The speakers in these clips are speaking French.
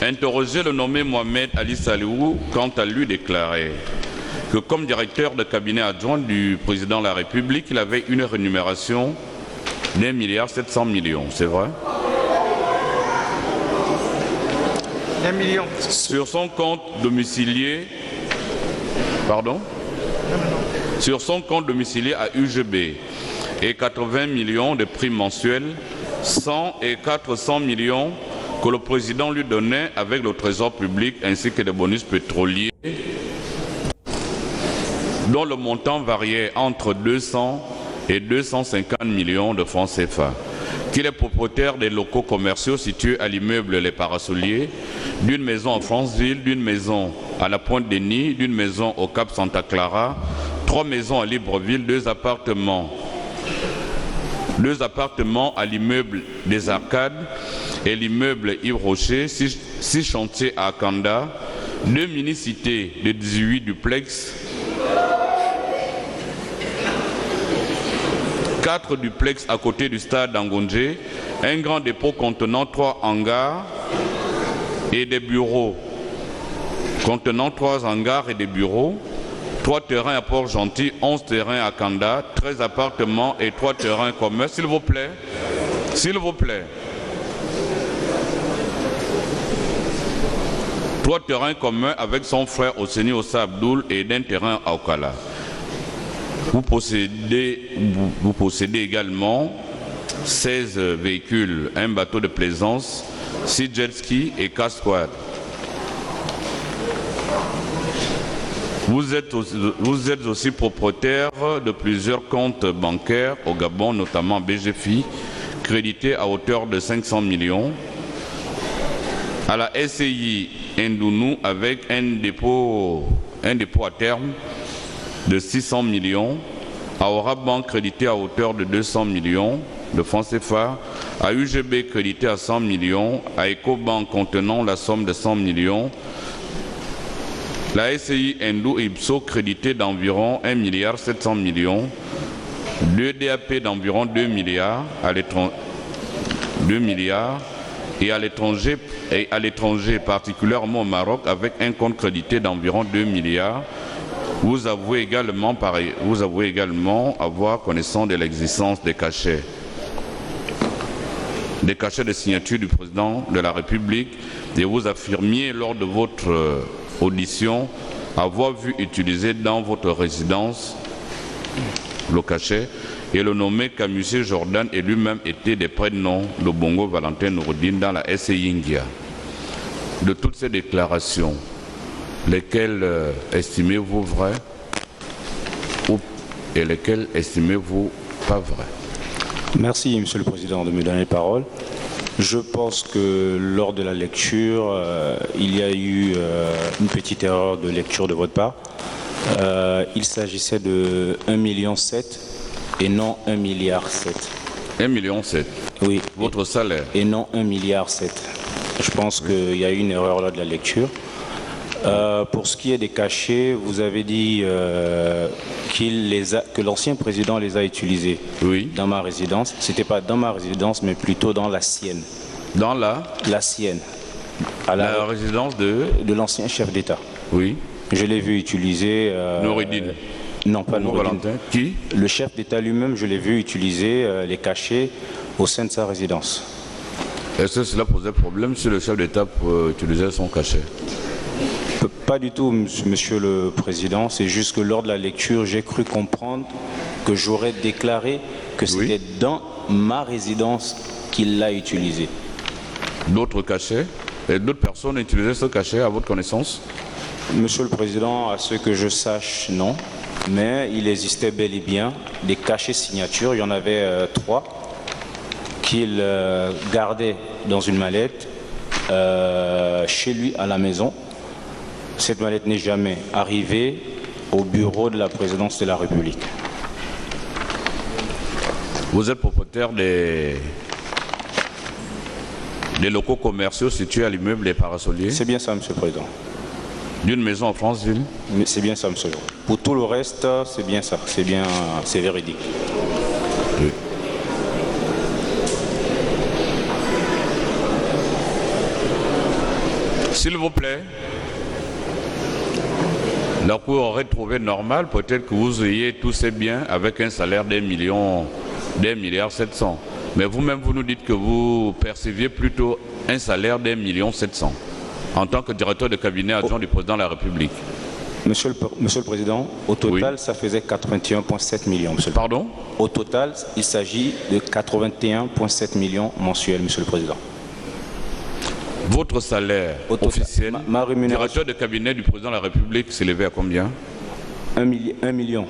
Interrogé, le nommé Mohamed Ali Saliou, quant à lui, déclarait que comme directeur de cabinet adjoint du président de la République, il avait une rémunération d'1,7 milliard. C'est vrai? 1 million. Sur son compte domicilié, pardon? Sur son compte domicilié à UGB et 80 millions de primes mensuelles, 100 et 400 millions que le président lui donnait avec le trésor public ainsi que des bonus pétroliers dont le montant variait entre 200 et 250 millions de francs CFA. Qu'il est propriétaire des locaux commerciaux situés à l'immeuble Les Parasoliers, d'une maison en Franceville, d'une maison à la Pointe-Denis, d'une maison au Cap Santa Clara, 3 maisons à Libreville, 2 appartements à l'immeuble des Arcades et l'immeuble Yves Rocher, 6 chantiers à Akanda, 2 mini-cités de 18 duplex, 4 duplex à côté du stade d'Angondje, un grand dépôt contenant 3 hangars et des bureaux, 3 terrains à Port-Gentil, 11 terrains à Kanda, 13 appartements et 3 terrains communs. S'il vous plaît. S'il vous plaît. 3 terrains communs avec son frère Osseni Ossa Abdoul et d'un terrain à Okala. Vous possédez également 16 véhicules, un bateau de plaisance, 6 jet skis et 4 squads. Vous êtes aussi propriétaire de plusieurs comptes bancaires au Gabon, notamment BGFI, crédité à hauteur de 500 millions. À la SCI Ndounou avec un dépôt à terme de 600 millions. À Orabank crédité à hauteur de 200 millions de francs CFA. À UGB crédité à 100 millions. À Ecobank contenant la somme de 100 millions. La SCI Ndou Ipso crédité d'environ 1,7 milliard. Le DAP d'environ 2 milliards et à l'étranger, particulièrement au Maroc, avec un compte crédité d'environ 2 milliards. Vous avouez également avoir connaissance de l'existence des cachets de signature du président de la République, et vous affirmiez lors de votre audition avoir vu utiliser dans votre résidence le cachet, et le nommé Kamusé Jordan et lui-même étaient des prénoms de Bongo Valentin Nouroudine dans la SCI Ingia. De toutes ces déclarations, lesquelles estimez-vous vraies et lesquelles estimez-vous pas vraies? Merci, Monsieur le Président, de me donner la parole. Je pense que lors de la lecture, il y a eu une petite erreur de lecture de votre part. Il s'agissait de 1,7 million et non 1,7 milliard. 1,7 million. Oui. Votre salaire. Et non 1,7 milliard. Je pense qu'il y a eu une erreur là de la lecture. Pour ce qui est des cachets, vous avez dit que l'ancien président les a utilisés dans ma résidence. Ce n'était pas dans ma résidence, mais plutôt dans la sienne. Dans la sienne. La résidence de l'ancien chef d'État. Oui. Je l'ai vu utiliser... Noureddine. Non, pas Noureddine. Valentin. Qui? Le chef d'État lui-même, je l'ai vu utiliser les au sein de sa résidence. Est-ce que cela posait problème si le chef d'État utilisait son cachet? Pas du tout, Monsieur le Président. C'est juste que lors de la lecture, j'ai cru comprendre que j'aurais déclaré que c'était dans ma résidence qu'il l'a utilisé. D'autres cachets? Et d'autres personnes utilisaient ce cachet à votre connaissance? Monsieur le Président, à ce que je sache, non. Mais il existait bel et bien des cachets signatures. Il y en avait 3 qu'il gardait dans une mallette chez lui à la maison. Cette mallette n'est jamais arrivée au bureau de la présidence de la République. Vous êtes propriétaire des locaux commerciaux situés à l'immeuble Les Parasoliers? C'est bien ça, Monsieur le Président. D'une maison en Franceville? C'est bien ça, Monsieur. Pour tout le reste, c'est bien ça. C'est véridique. Oui. S'il vous plaît. La Cour aurait trouvé normal peut-être que vous ayez tous ces biens avec un salaire d'1 milliard 700. Mais vous-même, vous nous dites que vous perceviez plutôt un salaire d'1 million 700 en tant que directeur de cabinet adjoint du président de la République. Monsieur le Président, au total, oui. Ça faisait 81,7 millions. Monsieur Pardon? Au total, il s'agit de 81,7 millions mensuels, Monsieur le Président. Votre salaire officiel, ma rémunération, directeur de cabinet du président de la République, s'élevait à combien? 1,7 million.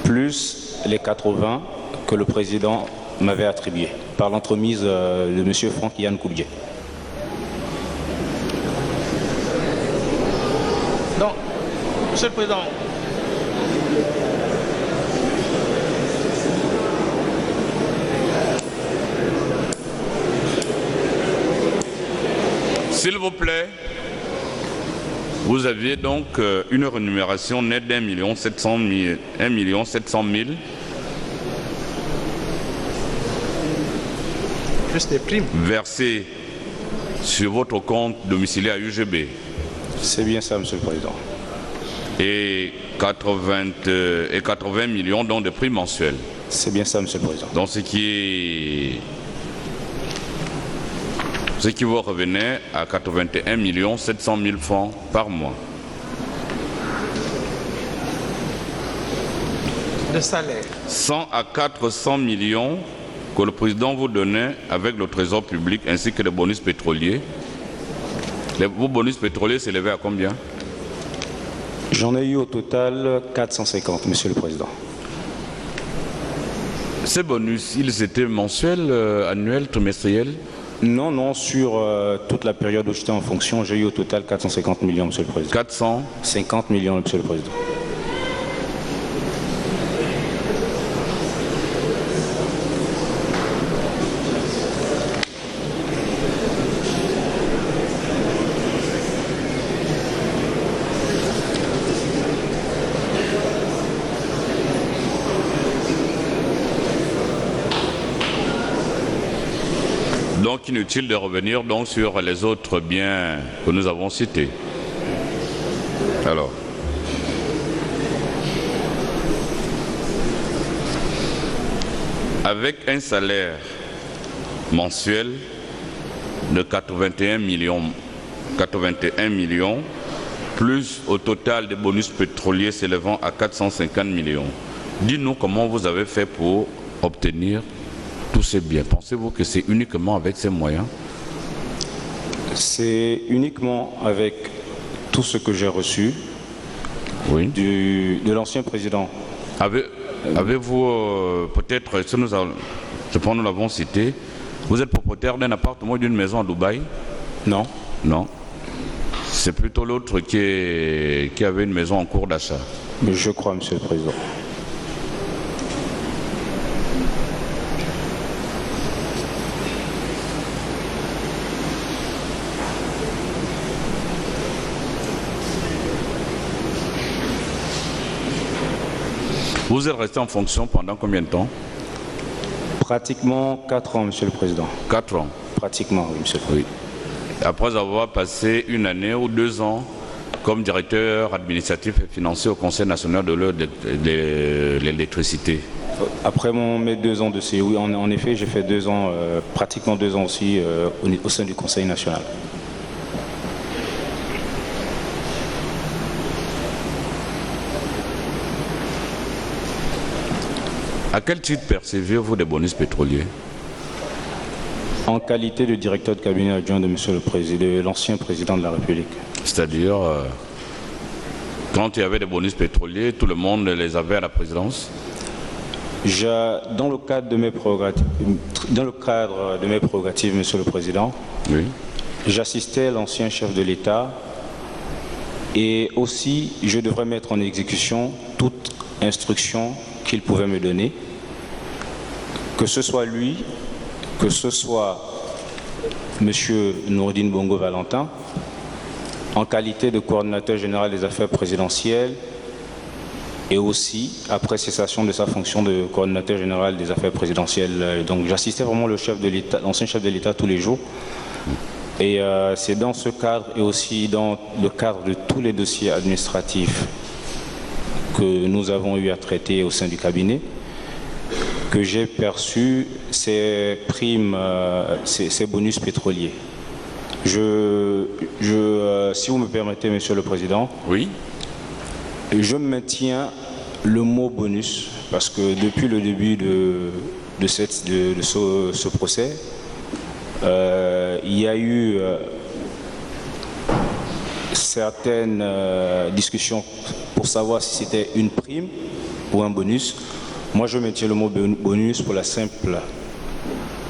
Plus les 80 que le président m'avait attribués par l'entremise de M. Franck Yann Koubdié. Donc, Monsieur le Président, s'il vous plaît, vous aviez donc une rémunération nette d'1 million 700 000 plus des primes versées sur votre compte domicilié à UGB. C'est bien ça, Monsieur le Président. Et 80 millions donc de primes mensuelles. C'est bien ça, Monsieur le Président. Donc ce qui vous revenait à 81 700 000 francs par mois. de salaire. 100 à 400 millions que le président vous donnait avec le trésor public ainsi que les bonus pétroliers. Vos bonus pétroliers s'élevaient à combien? J'en ai eu au total 450, Monsieur le Président. Ces bonus, ils étaient mensuels, annuels, trimestriels? Non, sur toute la période où j'étais en fonction, j'ai eu au total 450 millions, Monsieur le Président. 450 millions, Monsieur le Président. Donc inutile de revenir donc sur les autres biens que nous avons cités. Alors, avec un salaire mensuel de 81 millions, plus au total des bonus pétroliers s'élevant à 450 millions, dites-nous comment vous avez fait pour obtenir tous ces biens. Pensez-vous que c'est uniquement avec ces moyens? C'est uniquement avec tout ce que j'ai reçu de l'ancien président. Avez-vous peut-être, je pense que nous l'avons cité, vous êtes propriétaire d'un appartement ou d'une maison à Dubaï? Non. Non. C'est plutôt l'autre qui avait une maison en cours d'achat. Mais je crois, Monsieur le Président. Vous êtes resté en fonction pendant combien de temps? Pratiquement 4 ans, Monsieur le Président. 4 ans? Pratiquement, oui, Monsieur le Président. Oui. Après avoir passé 1 année ou 2 ans comme directeur administratif et financier au Conseil national de l'électricité. Après mes 2 ans de CE, oui, en effet, j'ai fait 2 ans, pratiquement 2 ans aussi au sein du Conseil national. À quel titre perceviez-vous des bonus pétroliers? En qualité de directeur de cabinet adjoint de Monsieur le Président, l'ancien président de la République. C'est-à-dire, quand il y avait des bonus pétroliers, tout le monde les avait à la présidence? Dans le cadre de mes prérogatives, Monsieur le Président, oui. J'assistais l'ancien chef de l'État et aussi je devrais mettre en exécution toute instruction qu'il pouvait me donner, que ce soit lui, que ce soit M. Noureddine Bongo Valentin, en qualité de coordinateur général des affaires présidentielles et aussi après cessation de sa fonction de coordinateur général des affaires présidentielles. Donc j'assistais vraiment l'ancien chef de l'État tous les jours Et c'est dans ce cadre et aussi dans le cadre de tous les dossiers administratifs que nous avons eu à traiter au sein du cabinet que j'ai perçu ces primes, ces bonus pétroliers. Si vous me permettez, Monsieur le Président, Oui. je maintiens le mot bonus parce que depuis le début de ce procès, il y a eu certaines discussions pour savoir si c'était une prime ou un bonus. Moi, je maintiens le mot bonus pour la simple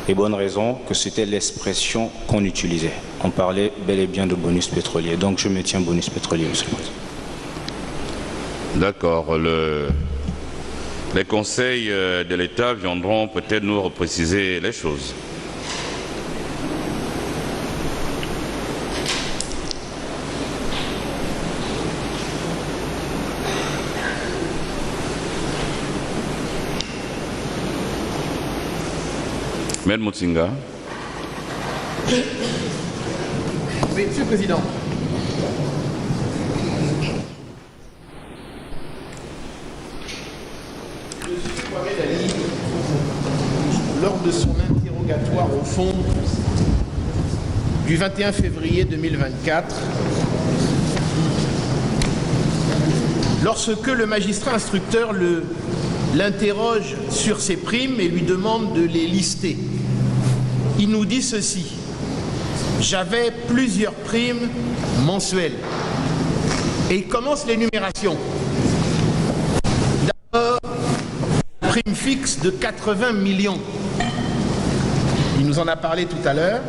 et bonne raison que c'était l'expression qu'on utilisait. On parlait bel et bien de bonus pétrolier. Donc, je maintiens bonus pétrolier, Monsieur le Président. D'accord. Les conseils de l'État viendront peut-être nous repréciser les choses. Maître Mutsinga. Oui, Monsieur le Président. Monsieur Mohamed Ali, lors de son interrogatoire au fond du 21 février 2024, lorsque le magistrat instructeur l'interroge sur ses primes et lui demande de les lister, il nous dit ceci: j'avais plusieurs primes mensuelles. Et il commence l'énumération. D'abord, prime fixe de 80 millions. Il nous en a parlé tout à l'heure.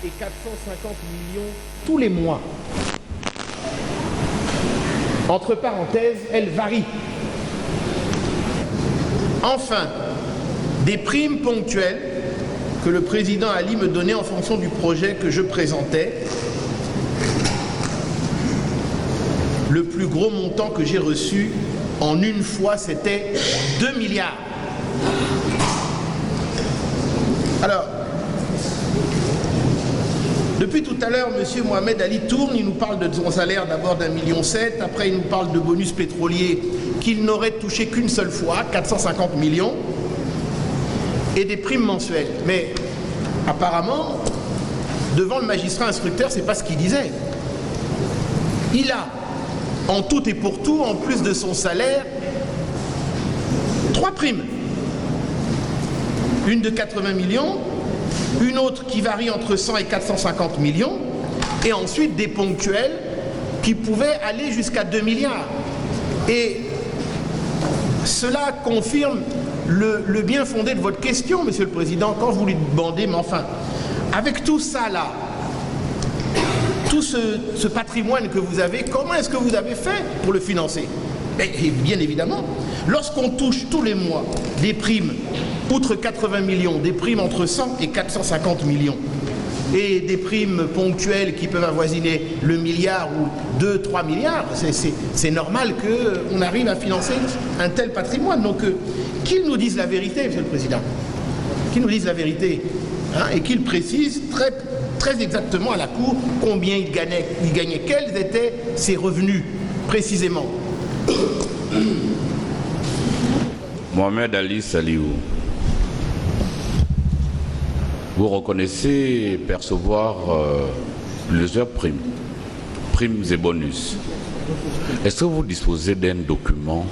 Et 450 millions tous les mois. Entre parenthèses, elle varie. Enfin, des primes ponctuelles que le président Ali me donnait en fonction du projet que je présentais. Le plus gros montant que j'ai reçu en une fois, c'était 2 milliards. Alors, depuis tout à l'heure, M. Mohamed Ali tourne, il nous parle de son salaire d'abord d'1,7 million, après il nous parle de bonus pétrolier qu'il n'aurait touché qu'une seule fois, 450 millions, et des primes mensuelles. Mais apparemment, devant le magistrat instructeur, c'est pas ce qu'il disait. Il a, en tout et pour tout, en plus de son salaire, 3 primes. Une de 80 millions, une autre qui varie entre 100 et 450 millions, et ensuite des ponctuels qui pouvaient aller jusqu'à 2 milliards. Et cela confirme le bien fondé de votre question, Monsieur le Président, quand vous lui demandez, mais enfin, avec tout ça là, tout ce patrimoine que vous avez, comment est-ce que vous avez fait pour le financer? Et bien évidemment, lorsqu'on touche tous les mois des primes, outre 80 millions, des primes entre 100 et 450 millions, et des primes ponctuelles qui peuvent avoisiner le milliard ou 2-3 milliards, c'est normal qu'on arrive à financer un tel patrimoine. Donc, qu'ils nous disent la vérité, Monsieur le Président, qu'ils nous disent la vérité, hein, et qu'ils précisent très exactement à la Cour combien il gagnait, quels étaient ses revenus, précisément. Mohamed Ali Saliou, vous reconnaissez percevoir plusieurs primes et bonus. Est-ce que vous disposez d'un document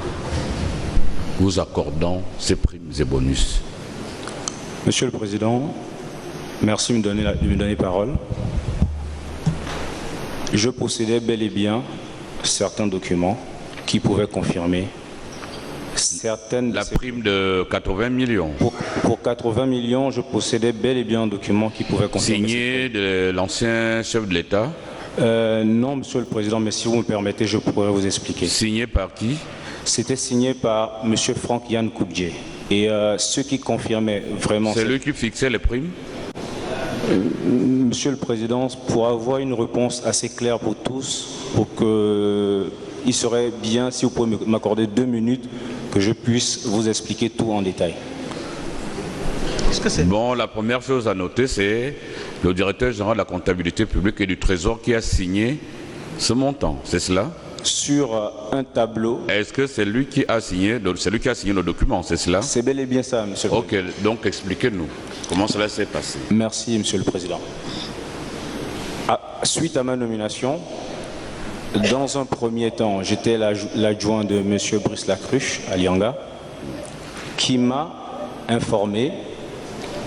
vous accordant ces primes et bonus? Monsieur le Président, merci de me donner parole. Je possédais bel et bien certains documents qui pouvaient confirmer certaines... La prime de 80 millions. Pour 80 millions, je possédais bel et bien un document qui pouvait confirmer... Signé de l'ancien chef de l'État? Non, Monsieur le Président, mais si vous me permettez, je pourrais vous expliquer. Signé par qui? C'était signé par M. Franck Yann Koubdje. Et ce qui confirmait vraiment... C'est lui qui fixait les primes? Monsieur le Président, pour avoir une réponse assez claire pour tous, il serait bien si vous pouvez m'accorder 2 minutes que je puisse vous expliquer tout en détail. Est-ce que c'est... Bon, la première chose à noter, c'est le directeur général de la comptabilité publique et du Trésor qui a signé ce montant, c'est cela? Sur un tableau. Est-ce que c'est lui qui a signé, le document, c'est cela? C'est bel et bien ça, Monsieur le Président. Ok, donc expliquez-nous comment cela s'est passé. Merci, Monsieur le Président. Suite à ma nomination, dans un premier temps, j'étais l'adjoint de Monsieur Brice Lacruche à Lianga, qui m'a informé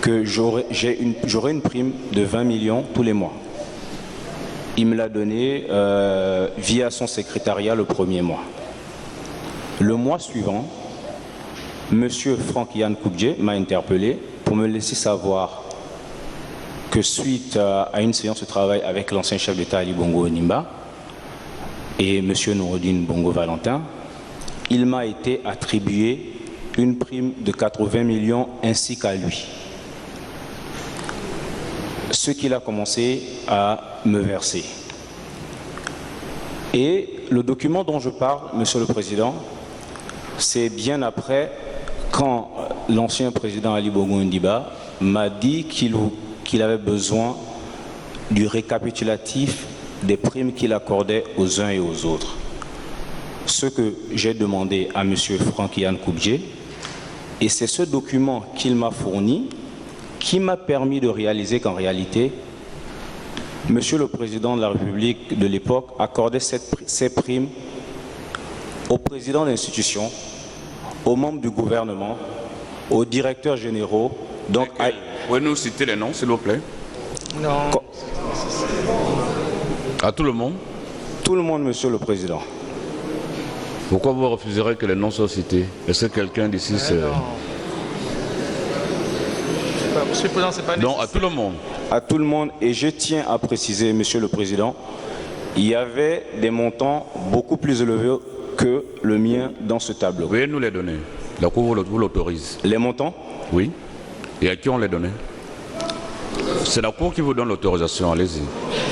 que j'aurais une prime de 20 millions tous les mois. Il me l'a donné via son secrétariat le premier mois. Le mois suivant, M. Franck-Yann Koubdje m'a interpellé pour me laisser savoir que suite à une séance de travail avec l'ancien chef d'État Ali Bongo Ondimba et M. Noureddine Bongo Valentin, il m'a été attribué une prime de 80 millions ainsi qu'à lui. Ce qu'il a commencé à me verser. Et le document dont je parle, Monsieur le Président, c'est bien après quand l'ancien président Ali Bongo Ondimba m'a dit qu'il avait besoin du récapitulatif des primes qu'il accordait aux uns et aux autres. Ce que j'ai demandé à M. Franck-Yann Koubdje, et c'est ce document qu'il m'a fourni qui m'a permis de réaliser qu'en réalité, Monsieur le Président de la République de l'époque accordait ces primes aux présidents d'institutions, aux membres du gouvernement, aux directeurs généraux. Donc, pouvez-nous citer les noms, s'il vous plaît? Non. À tout le monde? Tout le monde, Monsieur le Président. Pourquoi vous refuserez que les noms soient cités? Est-ce que quelqu'un d'ici se... Monsieur le Président, c'est pas nécessaire. Non, à tout le monde. À tout le monde, et je tiens à préciser, Monsieur le Président, il y avait des montants beaucoup plus élevés que le mien dans ce tableau. Veuillez nous les donner. La Cour vous l'autorise. Les montants? Oui. Et à qui on les donnait? C'est la Cour qui vous donne l'autorisation, allez-y.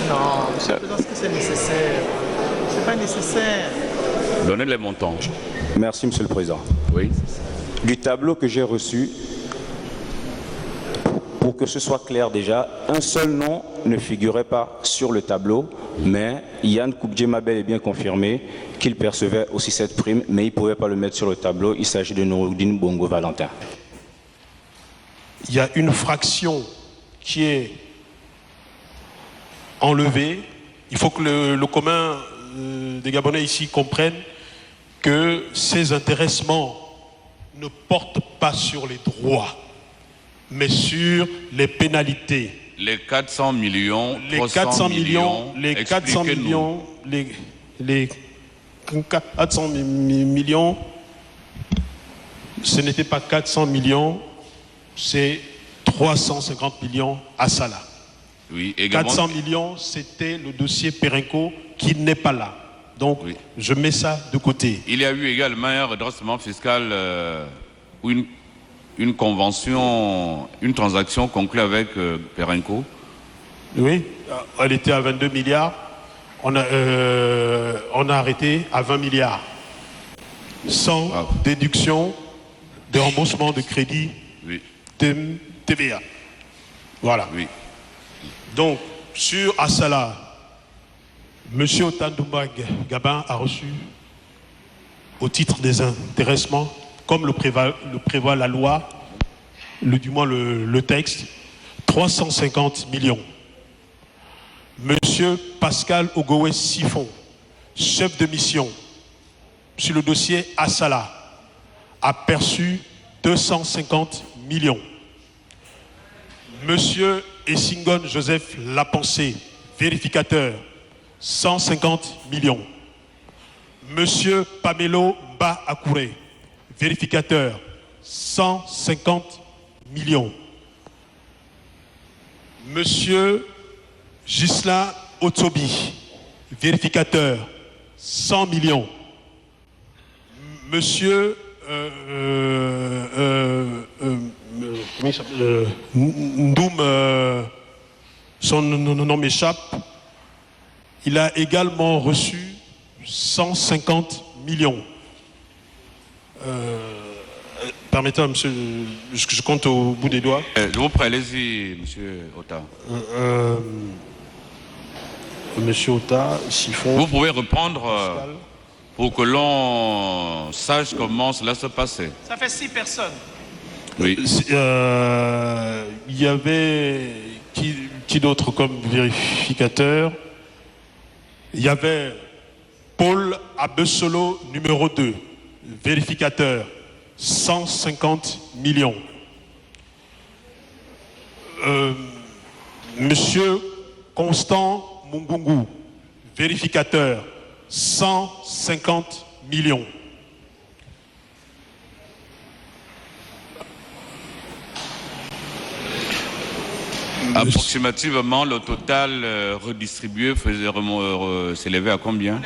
Non, Monsieur le Président, est-ce que c'est nécessaire? C'est pas nécessaire. Donnez les montants. Merci, Monsieur le Président. Oui. Du tableau que j'ai reçu, pour que ce soit clair déjà, un seul nom ne figurait pas sur le tableau, mais Yann Koubdje m'a bel et bien confirmé qu'il percevait aussi cette prime, mais il ne pouvait pas le mettre sur le tableau. Il s'agit de Noureddine Bongo Valentin. Il y a une fraction qui est enlevée. Il faut que le commun des Gabonais ici comprenne que ces intéressements ne portent pas sur les droits, mais sur les pénalités. Les 400 millions, Les 400 millions, les 400 millions, les 400 millions, ce n'était pas 400 millions, c'est 350 millions à Salah. Oui, également. 400 millions, c'était le dossier Perenco qui n'est pas là. Donc, oui, je mets ça de côté. Il y a eu également un redressement fiscal ou une convention, une transaction conclue avec Perenco. Oui, elle était à 22 milliards. On a arrêté à 20 milliards. Sans déduction de remboursement de crédit, oui, de TVA. Voilà. Oui. Donc, sur Assala, M. Otandoumba Gabin a reçu, au titre des intéressements, comme le prévoit la loi, du moins le texte, 350 millions. M. Pascal Ogowe Sifon, chef de mission sur le dossier Assala, a perçu 250 millions. Monsieur Essingon Joseph Lapensé, vérificateur, 150 millions. Monsieur Pamelo Mba Akouré, vérificateur, 150 millions. Monsieur Gislain Otsobi, vérificateur, 100 millions. Monsieur Ndoum, son nom m'échappe, il a également reçu 150 millions. Permettez, monsieur, je compte au bout des doigts. Je vous prie, allez-y, monsieur Ota. Monsieur Ota, chiffon. Vous pouvez reprendre pour que l'on sache comment cela se passait. Ça fait 6 personnes. Oui. Il y avait qui d'autre comme vérificateur? Il y avait Paul Abesolo, numéro 2, vérificateur, 150 millions. Monsieur Constant Mungungu, vérificateur, 150 millions. Approximativement, le total redistribué s'élevait à combien?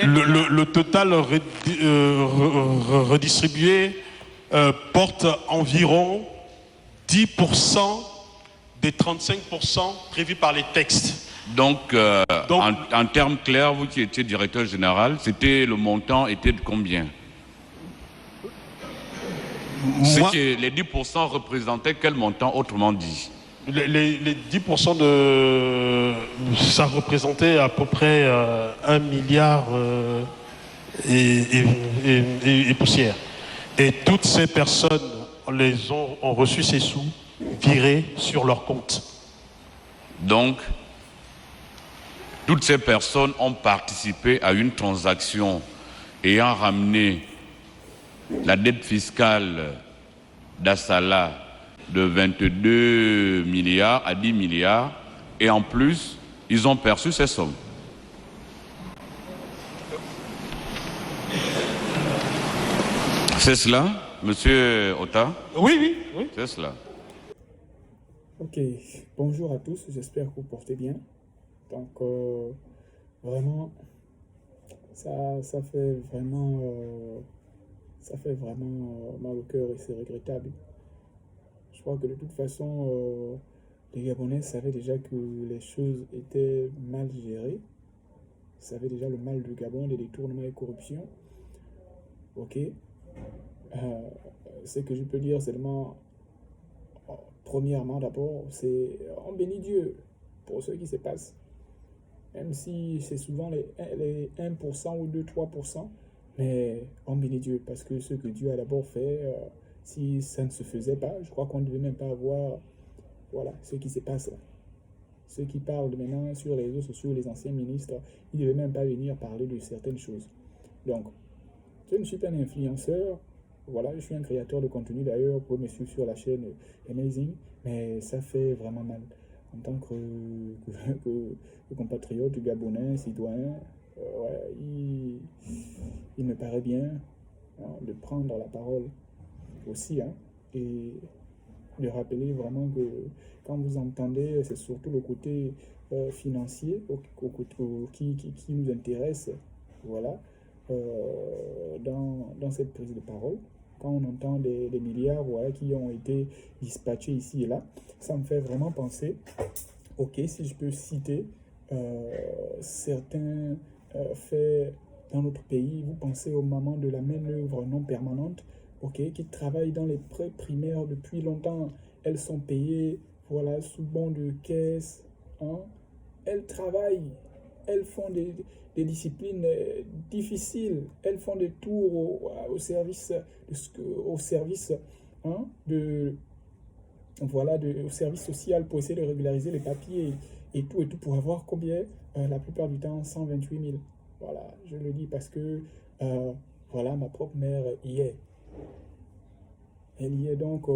Le total redistribué porte environ 10% des 35% prévus par les textes. Donc, en termes clairs, vous qui étiez directeur général, le montant était de combien? Les 10% représentaient quel montant, autrement dit? Les 10% ça représentait à peu près 1 milliard et poussière. Et toutes ces personnes ont reçu ces sous virés sur leur compte. Donc, toutes ces personnes ont participé à une transaction ayant ramené la dette fiscale d'Assala de 22 milliards à 10 milliards, et en plus, ils ont perçu ces sommes. C'est cela, monsieur Ota? Oui. C'est cela. Ok, bonjour à tous, j'espère que vous portez bien. Donc, vraiment, ça fait vraiment mal au cœur et c'est regrettable. Je crois que de toute façon, les Gabonais savaient déjà que les choses étaient mal gérées. Ils savaient déjà le mal du Gabon, les détournements et corruption. Ok. Ce que je peux dire seulement, premièrement d'abord, c'est on bénit Dieu pour ce qui se passe. Même si c'est souvent les 1% ou 2-3%, mais on bénit Dieu parce que ce que Dieu a d'abord fait, si ça ne se faisait pas, je crois qu'on ne devait même pas avoir ce qui se passe là. Ceux qui parlent maintenant sur les réseaux sociaux, les anciens ministres, ils ne devaient même pas venir parler de certaines choses. Donc, je ne suis pas un influenceur, je suis un créateur de contenu d'ailleurs, vous pouvez me suivre sur la chaîne Amazing, mais ça fait vraiment mal. En tant que compatriote gabonais, citoyen, il me paraît bien de prendre la parole aussi, et de rappeler vraiment que quand vous entendez, c'est surtout le côté financier qui nous intéresse, dans cette prise de parole. Quand on entend des milliards qui ont été dispatchés ici et là, ça me fait vraiment penser, si je peux citer certains faits dans notre pays, vous pensez aux mamans de la main-d'œuvre non permanente, qui travaillent dans les prêts primaires depuis longtemps. Elles sont payées sous bon de caisse. Elles travaillent, elles font des disciplines difficiles, elles font des tours au service au service social pour essayer de régulariser les papiers et tout pour avoir combien? La plupart du temps 128 000. Voilà, je le dis parce que ma propre mère y est. Elle y est donc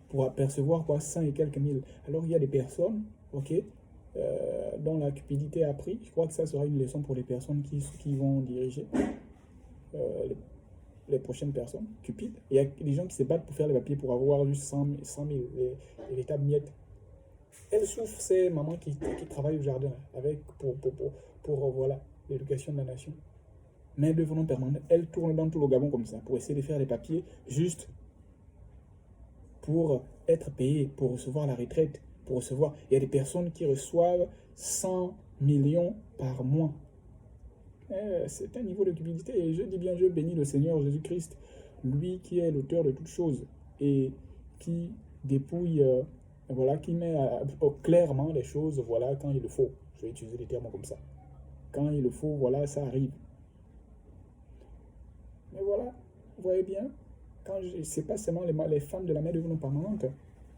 pour apercevoir 100 et quelques mille. Alors il y a des personnes, dont la cupidité a pris. Je crois que ça sera une leçon pour les personnes qui vont diriger les prochaines personnes cupides. Il y a des gens qui se battent pour faire les papiers pour avoir juste 100 000, les tables miettes. Elles souffrent, ces mamans qui travaillent au jardin pour l'éducation de la nation. Mais devenant permanente, elles tournent dans tout le Gabon comme ça pour essayer de faire les papiers juste pour être payées, pour recevoir la retraite, il y a des personnes qui reçoivent 100 millions par mois. C'est un niveau de cupidité. Et je dis bien, je bénis le Seigneur Jésus-Christ. lui qui est l'auteur de toutes choses et qui dépouille, voilà, qui met clairement les choses, voilà, quand il le faut. Je vais utiliser des termes comme ça. Quand il le faut, voilà, ça arrive. Mais voilà, vous voyez bien, c'est pas seulement les femmes de la main devenue permanente.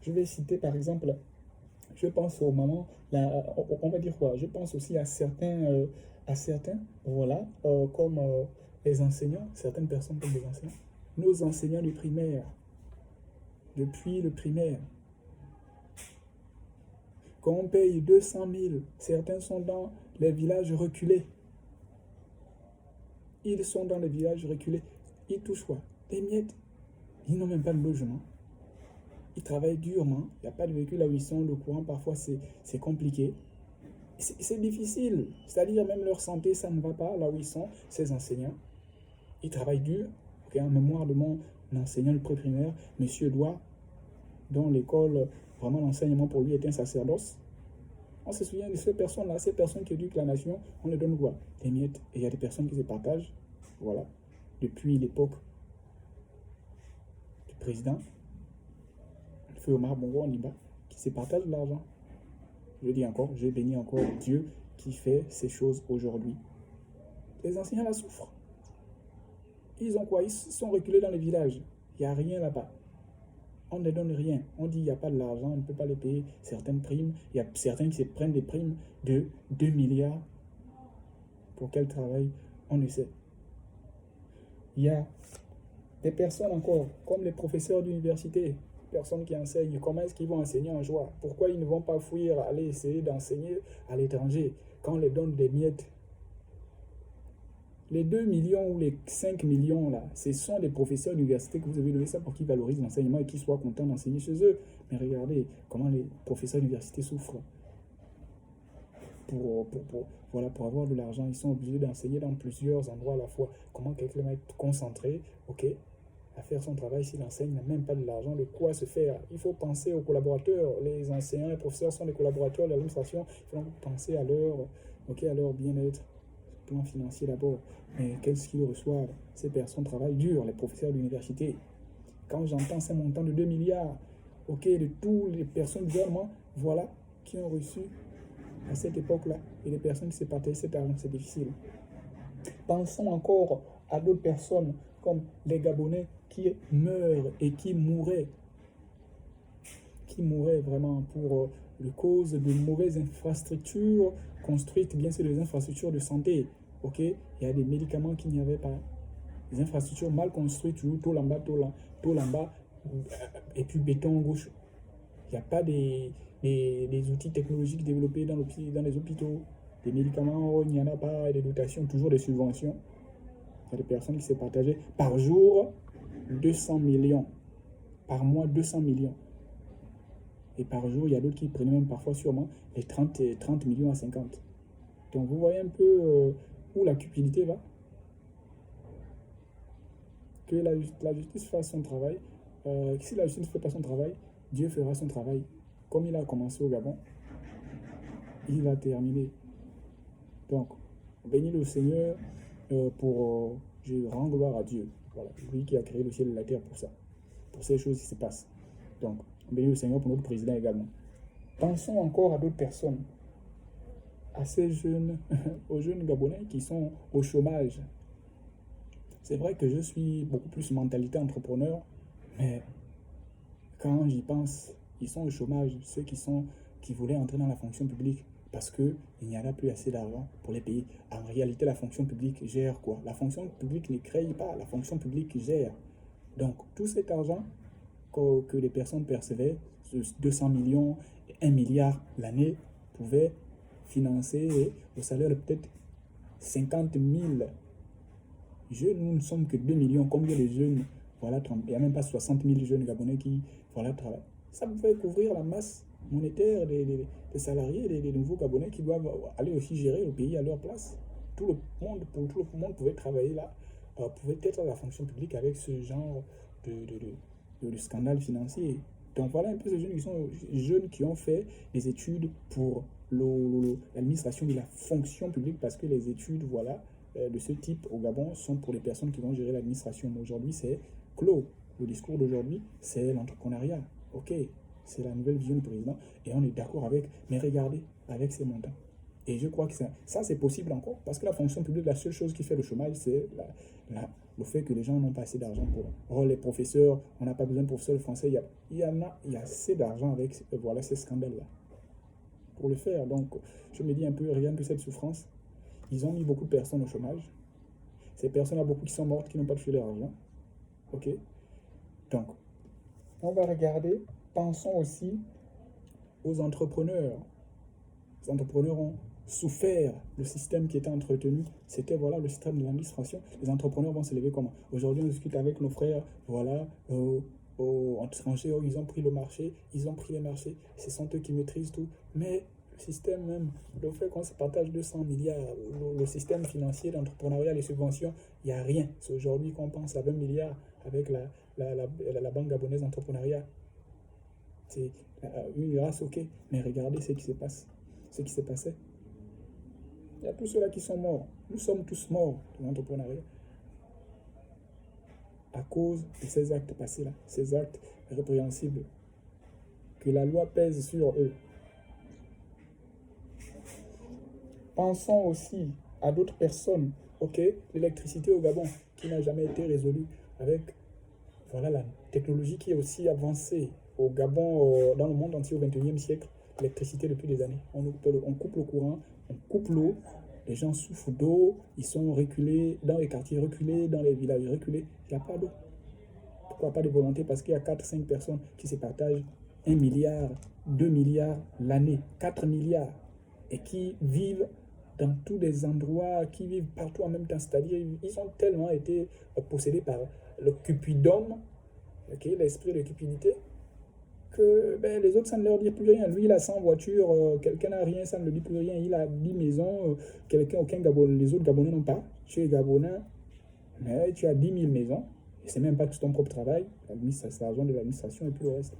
Je vais citer par exemple, je pense aux mamans, on va dire quoi, je pense aussi à certains, voilà, comme les enseignants, certaines personnes comme les enseignants, nos enseignants du primaire, depuis le primaire, quand on paye 200 000, certains sont dans les villages reculés. Ils sont dans les villages reculés. Ils touchent quoi? Des miettes. Ils n'ont même pas de logement. Ils travaillent durement. Il n'y a pas de véhicule là où ils sont. Le courant, parfois, c'est compliqué. C'est difficile. C'est-à-dire, même leur santé, ça ne va pas là où ils sont, ces enseignants. Ils travaillent dur. Okay, en mémoire de mon enseignant du pré-primaire, M. Edouard, dont l'école, vraiment l'enseignement pour lui est un sacerdoce. On se souvient de ces personnes-là, ces personnes qui éduquent la nation, on les donne quoi? Des miettes. Et il y a des personnes qui se partagent, voilà, depuis l'époque du président, Feu Omar Bongo Ondimba, qui se partagent l'argent. Je dis encore, je bénis encore Dieu qui fait ces choses aujourd'hui. Les enseignants la souffrent. Ils ont quoi? Ils sont reculés dans les villages. Il n'y a rien là-bas. On ne donne rien. On dit qu'il n'y a pas de l'argent, on ne peut pas les payer certaines primes. Il y a certains qui se prennent des primes de 2 milliards. Pour quel travail? On ne sait. Il y a des personnes encore, comme les professeurs d'université, personnes qui enseignent. Comment est-ce qu'ils vont enseigner en joie? Pourquoi ils ne vont pas fuir, aller essayer d'enseigner à l'étranger quand on les donne des miettes? Les 2 millions ou les 5 millions, là, ce sont des professeurs d'université que vous avez donné ça pour qu'ils valorisent l'enseignement et qu'ils soient contents d'enseigner chez eux. Mais regardez comment les professeurs d'université souffrent. Voilà, pour avoir de l'argent, ils sont obligés d'enseigner dans plusieurs endroits à la fois. Comment quelqu'un va être concentré, ok, à faire son travail s'il enseigne, n'a même pas de l'argent, de quoi se faire? Il faut penser aux collaborateurs. Les enseignants, les professeurs sont des collaborateurs de l'administration. Il faut donc penser à leur bien-être. Plan financier d'abord, mais qu'est-ce qu'ils reçoivent? Ces personnes travaillent dur, les professeurs d'université. Quand j'entends ces montants de 2 milliards, ok, de toutes les personnes du gouvernement, voilà, qui ont reçu à cette époque-là, et les personnes qui se partagent cet argent, c'est difficile. Pensons encore à d'autres personnes, comme les Gabonais qui meurent et qui mouraient vraiment pour le cause de mauvaises infrastructures construites, bien sûr, des infrastructures de santé. Ok, il y a des médicaments qu'il n'y avait pas, des infrastructures mal construites, toujours tout en bas, et puis béton en gauche. Il n'y a pas des outils technologiques développés dans les hôpitaux, des médicaments, il n'y en a pas, des dotations, toujours des subventions. Il y a des personnes qui se partageaient par jour 200 millions, par mois 200 millions. Et par jour, il y a d'autres qui prenaient même parfois sûrement les 30 millions à 50. Donc vous voyez un peu où la cupidité va. Que la justice fasse son travail. Si la justice ne fait pas son travail, Dieu fera son travail. Comme il a commencé au Gabon, il va terminer. Donc, bénis le Seigneur je rends gloire à Dieu. Voilà, lui qui a créé le ciel et la terre pour ça, pour ces choses qui se passent. Donc, bénis le Seigneur pour notre président également. Pensons encore à d'autres personnes, à ces jeunes, aux jeunes Gabonais qui sont au chômage. C'est vrai que je suis beaucoup plus mentalité entrepreneur, mais quand j'y pense, ils sont au chômage, ceux qui voulaient entrer dans la fonction publique, parce qu'il n'y en a plus assez d'argent pour les payer. En réalité, la fonction publique gère quoi? La fonction publique ne crée pas, la fonction publique gère. Donc, tout cet argent que les personnes percevaient, 200 millions, 1 milliard l'année, pouvaient financer au salaire de peut-être 50 000 jeunes. Nous ne sommes que 2 millions. Combien de jeunes? Voilà, il n'y a même pas 60 000 jeunes Gabonais qui travaillent. Ça pouvait couvrir la masse monétaire des salariés, des nouveaux Gabonais qui doivent aller aussi gérer le pays à leur place. Tout le monde pouvait travailler là, pouvait être à la fonction publique avec ce genre de scandale financier. Donc voilà un peu ces jeunes qui sont jeunes qui ont fait des études pour l'administration de la fonction publique, parce que les études de ce type au Gabon sont pour les personnes qui vont gérer l'administration. Mais aujourd'hui, c'est clos. Le discours d'aujourd'hui, c'est l'entrepreneuriat. Ok, c'est la nouvelle vision du président et on est d'accord avec, mais regardez, avec ces montants. Et je crois que ça c'est possible encore, parce que la fonction publique, la seule chose qui fait le chômage, c'est le fait que les gens n'ont pas assez d'argent pour... Oh, les professeurs, on n'a pas besoin de professeurs français, il y a assez d'argent avec voilà, ces scandales-là pour le faire. Donc, je me dis un peu, rien que cette souffrance, ils ont mis beaucoup de personnes au chômage. Ces personnes, il y a beaucoup qui sont mortes, qui n'ont pas touché leur argent. Ok? Donc, on va regarder, pensons aussi aux entrepreneurs. Les entrepreneurs ont souffert le système qui était entretenu. C'était voilà le système de l'administration. Les entrepreneurs vont se lever comment? Aujourd'hui, on discute avec nos frères, voilà, en étranger, ils ont pris le marché, ils ont pris les marchés, ce sont eux qui maîtrisent tout. Mais le système même, le fait qu'on se partage 200 milliards, le système financier, l'entrepreneuriat, les subventions, il n'y a rien. C'est aujourd'hui qu'on pense à 20 milliards avec la Banque gabonaise d'entrepreneuriat. C'est une grâce, ok, mais regardez ce qui se passe, ce qui s'est passé. Il y a tous ceux-là qui sont morts. Nous sommes tous morts de l'entrepreneuriat à cause de ces actes passés-là, ces actes répréhensibles. Que la loi pèse sur eux. Pensons aussi à d'autres personnes. Ok, l'électricité au Gabon qui n'a jamais été résolue avec voilà, la technologie qui est aussi avancée au Gabon, dans le monde entier au XXIe siècle. L'électricité depuis des années. On coupe le courant, on coupe l'eau, les gens souffrent d'eau, ils sont reculés, dans les quartiers reculés, dans les villages reculés, il n'y a pas d'eau. Pourquoi pas de volonté? Parce qu'il y a 4-5 personnes qui se partagent 1 milliard, 2 milliards l'année, 4 milliards, et qui vivent dans tous les endroits, qui vivent partout en même temps. C'est-à-dire, ils ont tellement été possédés par le cupidum, okay, l'esprit de cupidité, que les autres, ça ne leur dit plus rien. Lui, il a 100 voitures, quelqu'un n'a rien, ça ne lui dit plus rien. Il a 10 maisons, aucun Gabonais, les autres Gabonais n'ont pas. Tu es Gabonais, mais tu as 10 000 maisons. Et c'est même pas tout ton propre travail. C'est l'argent de l'administration et puis le reste.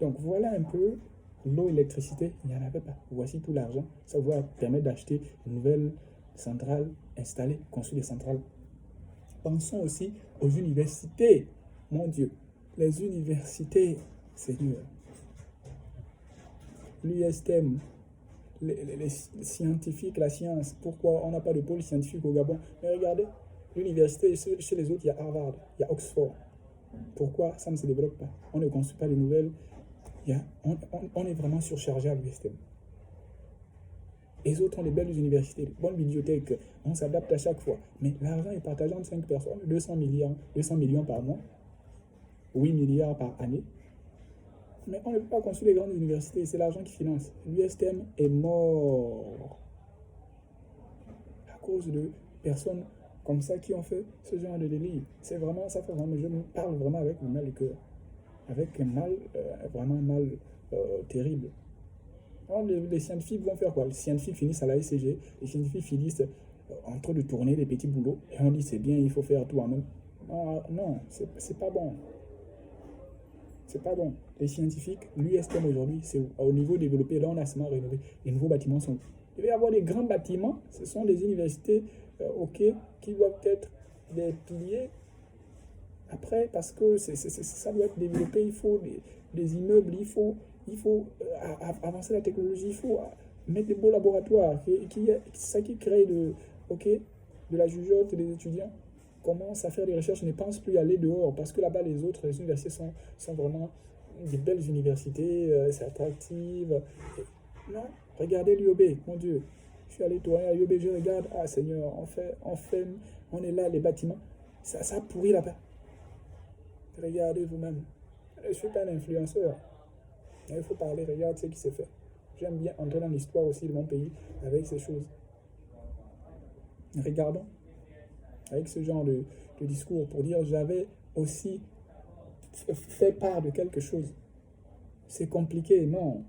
Donc voilà un peu l'eau, l'électricité, il n'y en avait pas. Voici tout l'argent. Ça va permettre d'acheter une nouvelle centrale, installer, construire des centrales. Pensons aussi aux universités. Mon Dieu. Les universités, Seigneur, l'USTM, les scientifiques, la science, pourquoi on n'a pas de pôle scientifique au Gabon? Mais regardez, l'université, chez les autres, il y a Harvard, il y a Oxford. Pourquoi ça ne se développe pas? On ne construit pas de nouvelles. On est vraiment surchargé à l'USTM. Les autres ont des belles universités, des bonnes bibliothèques, on s'adapte à chaque fois. Mais l'argent est partagé entre 5 personnes, 200 millions par mois. 8 milliards par année. Mais on ne peut pas construire les grandes universités, c'est l'argent qui finance. L'USTM est mort à cause de personnes comme ça qui ont fait ce genre de délit. C'est vraiment, ça fait vraiment, je parle vraiment avec le mal du cœur. Avec un mal, vraiment un mal terrible. Alors, les scientifiques vont faire quoi? Les scientifiques finissent à la SCG, les scientifiques finissent en train de tourner des petits boulots, et on dit c'est bien, il faut faire tout en même. Non, c'est pas bon. C'est pas bon. Les scientifiques, l'USTM aujourd'hui, c'est au niveau développé. Là, on a seulement rénové. Les nouveaux bâtiments sont... Il va y avoir des grands bâtiments. Ce sont des universités, qui doivent être des piliers. Après, parce que ça doit être développé, il faut des immeubles, il faut avancer la technologie, il faut mettre des beaux laboratoires. Ça qui crée de la jugeote des étudiants. Commence à faire des recherches, ne pense plus aller dehors, parce que là-bas, les universités sont vraiment des belles universités, c'est attractif. Non, regardez l'UOB, mon Dieu. Je suis allé tourner à l'UOB, je regarde, ah Seigneur, on est là, les bâtiments, ça pourrit là-bas. Regardez vous-même. Je ne suis pas un influenceur. Il faut parler, regarde ce qui s'est fait. J'aime bien entrer dans l'histoire aussi de mon pays avec ces choses. Regardons. Avec ce genre de discours pour dire j'avais aussi fait part de quelque chose. C'est compliqué, non.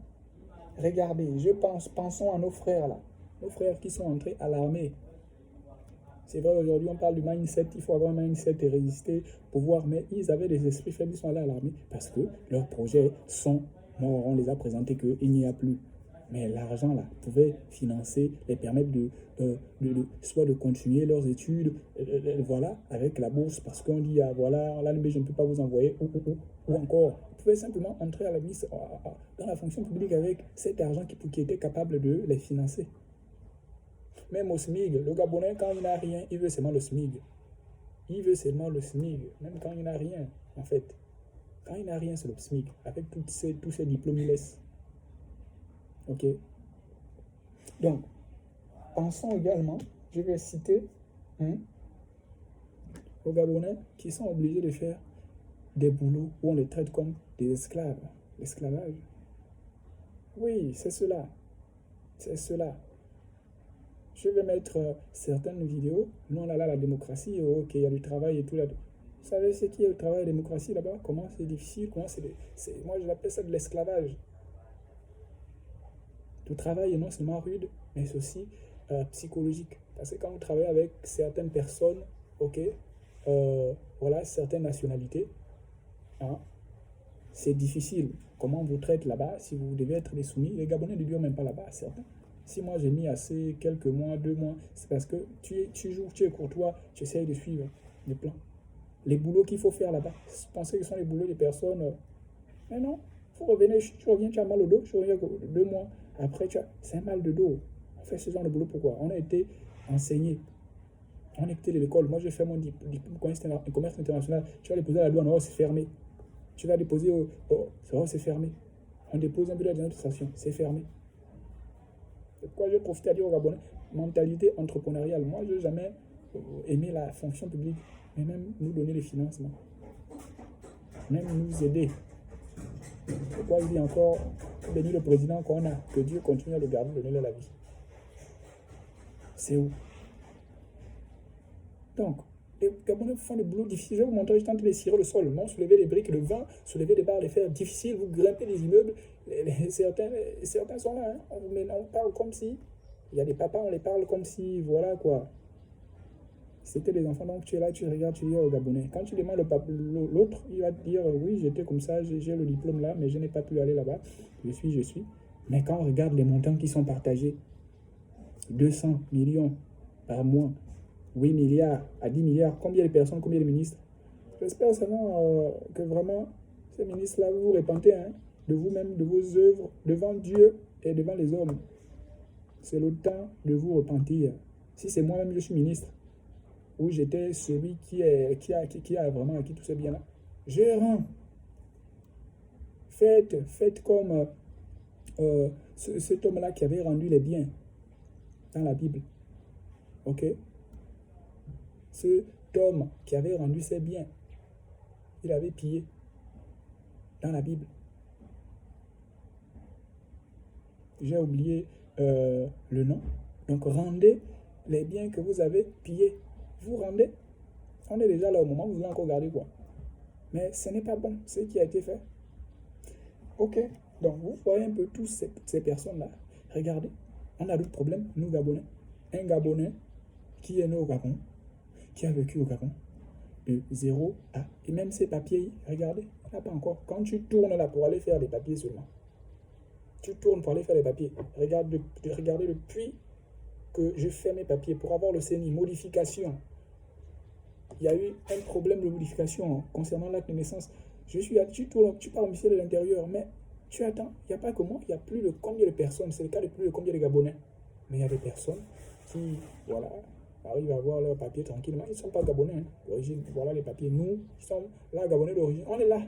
Regardez, pensons à nos frères là. Nos frères qui sont entrés à l'armée. C'est vrai, aujourd'hui on parle du mindset, il faut avoir un mindset et résister, pouvoir, mais ils avaient des esprits faibles, ils sont allés à l'armée parce que leurs projets sont morts. On les a présentés qu'il n'y a plus. Mais l'argent, là, pouvait financer, les permettre soit de continuer leurs études, voilà, avec la bourse, parce qu'on dit, ah, voilà, l'ANB, je ne peux pas vous envoyer, ou encore, ils pouvaient simplement entrer à la ministre, dans la fonction publique avec cet argent qui était capable de les financer. Même au SMIG, le Gabonais, quand il n'a rien, il veut seulement le SMIG. Il veut seulement le SMIG, même quand il n'a rien, en fait. Quand il n'a rien, c'est le SMIC. Avec tous ces diplômes, il laisse. OK? Donc, pensons également, je vais citer aux Gabonais qui sont obligés de faire des boulots où on les traite comme des esclaves. L'esclavage. Oui, c'est cela. C'est cela. Je vais mettre certaines vidéos. Nous, on a là la démocratie. OK, il y a du travail et tout là. Vous savez ce qui est le travail et la démocratie là-bas? Comment c'est difficile? Moi, je l'appelle ça de l'esclavage. Le travail est non seulement rude, mais c'est aussi psychologique. Parce que quand vous travaillez avec certaines personnes, OK, voilà, certaines nationalités, hein, c'est difficile. Comment on vous traite là-bas si vous devez être les soumis? Les Gabonais ne durent même pas là-bas, certains. Si moi j'ai mis assez quelques mois, 2 mois, c'est parce que tu joues, tu es courtois, tu essayes de suivre les plans. Les boulots qu'il faut faire là-bas, pensez que ce sont les boulots des personnes. Mais non, tu reviens, tu as mal au dos, tu reviens 2 mois après, c'est un mal de dos. On fait ce genre de boulot pourquoi? On a été enseigné. On a quitté l'école. Moi, j'ai fait mon diplôme commerce international. Tu vas déposer à la douane, oh, c'est fermé. Tu vas déposer c'est fermé. On dépose un bureau d'administration, c'est fermé. C'est pourquoi j'ai profité à dire aux Gabonais, mentalité entrepreneuriale. Moi, je n'ai jamais aimé la fonction publique, mais même nous donner les financements. Même nous aider. Pourquoi il dit encore, béni le président qu'on a, que Dieu continue à le garder, donner la vie. C'est où? Donc, les Gabonais font des boulots difficiles. Je vais vous montrer, je tente de cirer le sol, non, soulever des briques, le vent, soulever des barres, les fer difficiles, vous grimpez des immeubles. Certains sont là, hein. On parle comme si, il y a des papas, on les parle comme si, voilà quoi. C'était des enfants, donc tu es là, tu regardes, tu dis au Gabonais. Quand tu demandes l'autre, il va te dire, oui, j'étais comme ça, j'ai le diplôme là, mais je n'ai pas pu aller là-bas. Je suis. Mais quand on regarde les montants qui sont partagés, 200 millions par mois, 8 milliards à 10 milliards, combien de personnes, combien de ministres? J'espère seulement que vraiment, ces ministres-là, vous vous répentez de vous-même, de vos œuvres, devant Dieu et devant les hommes. C'est le temps de vous repentir. Si c'est moi-même, je suis ministre, où j'étais celui qui a vraiment acquis tous ces biens-là, je rends. Faites comme cet homme-là qui avait rendu les biens dans la Bible. OK? Cet homme qui avait rendu ses biens, il avait pillé dans la Bible. J'ai oublié le nom. Donc, rendez les biens que vous avez pillés. Vous rendez. On est déjà là au moment où vous voulez encore garder quoi. Mais ce n'est pas bon, ce qui a été fait. OK. Donc, vous voyez un peu toutes ces personnes-là. Regardez. On a d'autres problèmes, nous, Gabonais. Un Gabonais qui est né au Gabon, qui a vécu au Gabon, de 0 à... Et même ses papiers, regardez, on n'a pas encore. Quand tu tournes là pour aller faire des papiers seulement, tu tournes pour aller faire des papiers. Regardez depuis que je fais mes papiers pour avoir le CNI, modification. Il y a eu un problème de modification concernant l'acte de naissance. Tu pars au ministère de l'Intérieur, mais tu attends. Il n'y a pas que moi, il y a plus de combien de personnes, c'est le cas de plus de combien de Gabonais. Mais il y a des personnes qui, voilà, arrivent à avoir leurs papiers tranquillement. Ils ne sont pas Gabonais, d'origine. Voilà les papiers. Nous, qui sommes là, Gabonais d'origine, on est là.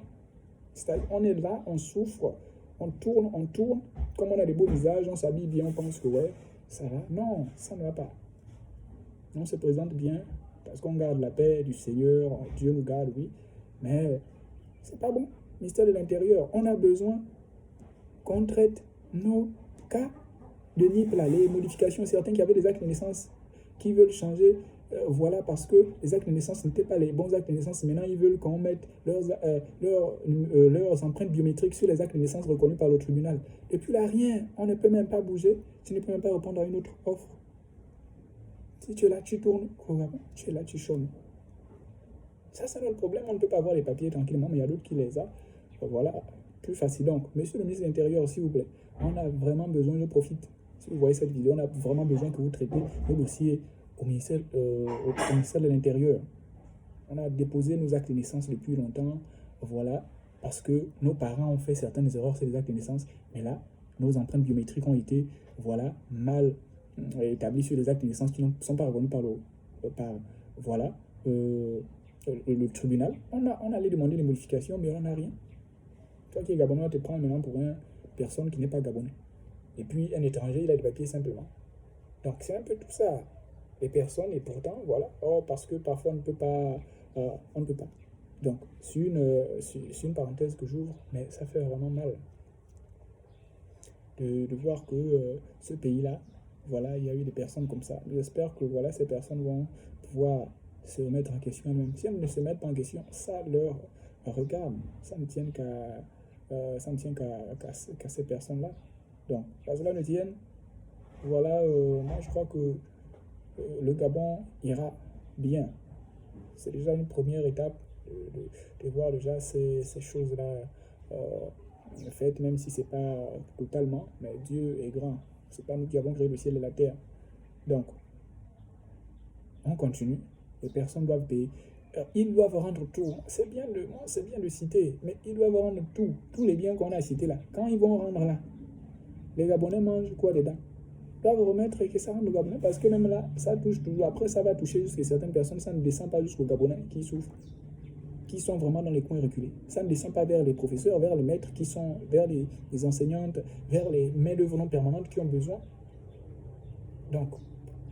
C'est-à-dire, on est là, on souffre, on tourne. Comme on a des beaux visages, on s'habille bien, on pense que ouais, ça va. Non, ça ne va pas. On se présente bien parce qu'on garde la paix du Seigneur, Dieu nous garde, oui. Mais c'est pas bon. Ministère de l'Intérieur, on a besoin qu'on traite nos cas de NIP, là, les modifications, certains qui avaient des actes de naissance qui veulent changer, voilà, parce que les actes de naissance n'étaient pas les bons actes de naissance. Maintenant, ils veulent qu'on mette leurs empreintes biométriques sur les actes de naissance reconnus par le tribunal. Depuis là, rien. On ne peut même pas bouger. Tu ne peux même pas répondre à une autre offre. Si tu es là, tu tournes. Tu es là, tu chômes. Ça, c'est le problème. On ne peut pas avoir les papiers tranquillement, mais il y a d'autres qui les ont. Voilà. plus facile. Donc, monsieur le ministre de l'Intérieur, s'il vous plaît, on a vraiment besoin, je profite. Si vous voyez cette vidéo, on a vraiment besoin que vous traitez nos dossiers au ministère de l'Intérieur. On a déposé nos actes de naissance depuis longtemps, voilà, parce que nos parents ont fait certaines erreurs sur les actes de naissance, mais là, nos empreintes biométriques ont été, voilà, mal établies sur les actes de naissance qui ne sont pas reconnus le tribunal. On allait demander des modifications, mais on n'a rien. Toi qui es gabonais, on te prend maintenant pour une personne qui n'est pas gabonais. Et puis, un étranger, il a des papiers simplement. Donc, c'est un peu tout ça. Les personnes, et pourtant, voilà. Oh, parce que parfois, on ne peut pas. On ne peut pas. Donc, c'est une parenthèse que j'ouvre, mais ça fait vraiment mal de voir que ce pays-là, voilà, il y a eu des personnes comme ça. J'espère que voilà, ces personnes vont pouvoir se remettre en question même. Si elles ne se mettent pas en question, ça leur regarde. Ça ne tient qu'à ces personnes-là. Donc, à cela ne tienne, voilà, moi je crois que le Gabon ira bien. C'est déjà une première étape de voir déjà ces choses-là faites, même si c'est pas totalement, mais Dieu est grand. C'est pas nous qui avons créé le ciel et la terre. Donc, on continue. Les personnes doivent payer. Ils doivent rendre tout. C'est bien de citer, mais ils doivent rendre tout. Tous les biens qu'on a cités là. Quand ils vont rendre là, les Gabonais mangent quoi dedans? Ils doivent remettre et que ça rende aux Gabonais, parce que même là, ça touche toujours. Après, ça va toucher jusqu'à certaines personnes. Ça ne descend pas jusqu'aux Gabonais qui souffrent, qui sont vraiment dans les coins reculés. Ça ne descend pas vers les professeurs, vers les maîtres qui sont, vers les enseignantes, vers les mains-d'œuvre non permanentes qui ont besoin. Donc,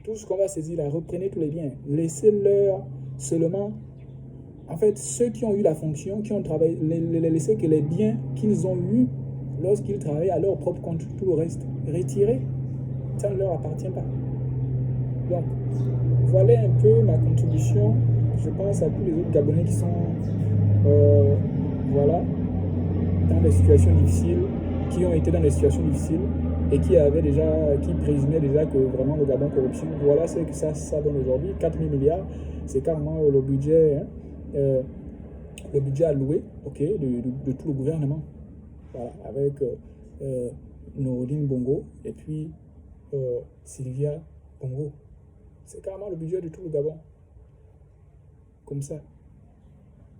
tout ce qu'on va saisir là, reprenez tous les biens. Laissez-leur seulement, en fait, ceux qui ont eu la fonction, qui ont travaillé, les laisser que les biens qu'ils ont eus lorsqu'ils travaillent à leur propre compte, tout le reste, retirez. Ça ne leur appartient pas. Donc, voilà un peu ma contribution. Je pense à tous les autres Gabonais qui sont voilà, dans des situations difficiles, qui ont été dans des situations difficiles et qui présumaient déjà que vraiment le Gabon corruption, voilà ce que ça donne aujourd'hui. 4 000 milliards, c'est carrément le budget alloué, de tout le gouvernement. Voilà, avec Norodine Bongo et puis Sylvia Bongo. C'est carrément le budget de tout le Gabon. Comme ça.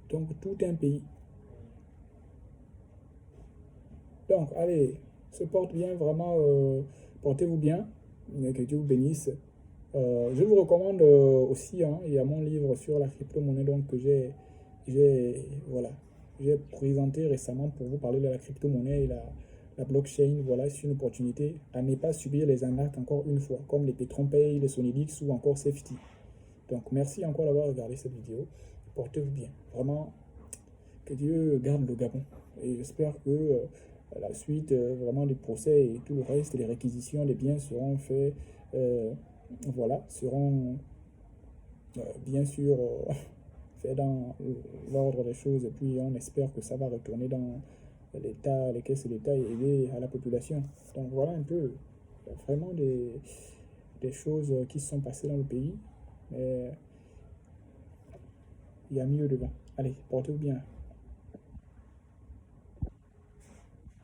Donc, tout un pays. Donc, allez, se porte bien, vraiment, portez-vous bien. Que Dieu vous bénisse. Je vous recommande aussi, il y a mon livre sur la crypto-monnaie donc, que j'ai présenté récemment pour vous parler de la crypto-monnaie et la blockchain. Voilà, c'est une opportunité à ne pas subir les arnaques encore une fois, comme les PetronPay, les Sonidix ou encore Safety. Donc, merci encore d'avoir regardé cette vidéo. Portez-vous bien. Vraiment, que Dieu garde le Gabon. Et j'espère que la suite, vraiment, des procès et tout le reste, les réquisitions, les biens seront faits, seront bien sûr faits dans l'ordre des choses. Et puis, on espère que ça va retourner dans l'État, les caisses de l'État et aider à la population. Donc, voilà un peu, vraiment des choses qui se sont passées dans le pays. Mais il y a mieux devant. Allez, portez-vous bien.